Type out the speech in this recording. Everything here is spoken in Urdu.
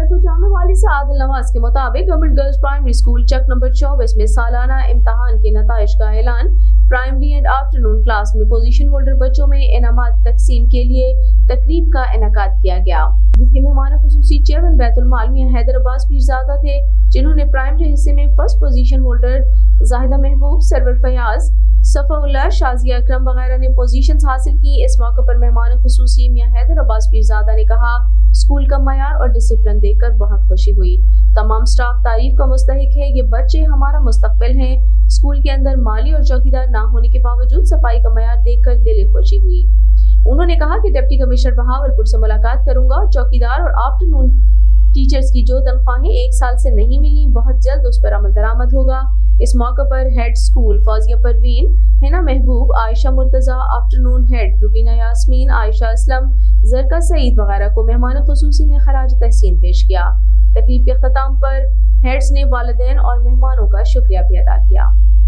میرپور جامع والی سے عادل نواز کے مطابق گورنمنٹ گرلز پرائمری اسکول چک نمبر 24 میں سالانہ امتحان کے نتائج کا اعلان پرائمری اینڈ آفٹرنون کلاس میں پوزیشن ہولڈر بچوں میں انعامات تقسیم کے لیے تقریب کا انعقاد کیا گیا، جس کے مہمان خصوصی چیئرمین بیت المال میاں حیدر عباس پیرزادہ تھے، جنہوں نے پرائمری حصے میں فرسٹ پوزیشن ہولڈر زاہدہ محبوب، سرور فیاض، صفا اللہ، شازیہ اکرم وغیرہ نے پوزیشنز حاصل کی۔ اس موقع پر مہمان خصوصی میاں حیدر عباس پیرزادہ نے کہا، اسکول کا معیار اور ڈسپلن دیکھ کر بہت خوشی ہوئی، تمام سٹاف تعریف کا مستحق ہے، یہ بچے ہمارا مستقبل ہیں۔ اسکول کے اندر مالی اور چوکیدار نہ ہونے کے باوجود صفائی کا معیار دیکھ کر دل خوشی ہوئی۔ انہوں نے کہا کہ ڈپٹی کمشنر بہاولپور سے ملاقات کروں گا، چوکیدار اور آفٹرنون ٹیچرز کی جو تنخواہیں 1 سال سے نہیں ملی، بہت جلد اس پر عمل درآمد ہوگا۔ اس موقع پر ہیڈ اسکول فوزیہ پروین، حنا محبوب، عائشہ مرتضیٰ، آفٹرنون ہیڈ روبینہ یاسمین، عائشہ اسلم، زرکا سعید وغیرہ کو مہمان خصوصی نے خراج تحسین پیش کیا۔ تقریب کے اختتام پر ہیڈز نے والدین اور مہمانوں کا شکریہ بھی ادا کیا۔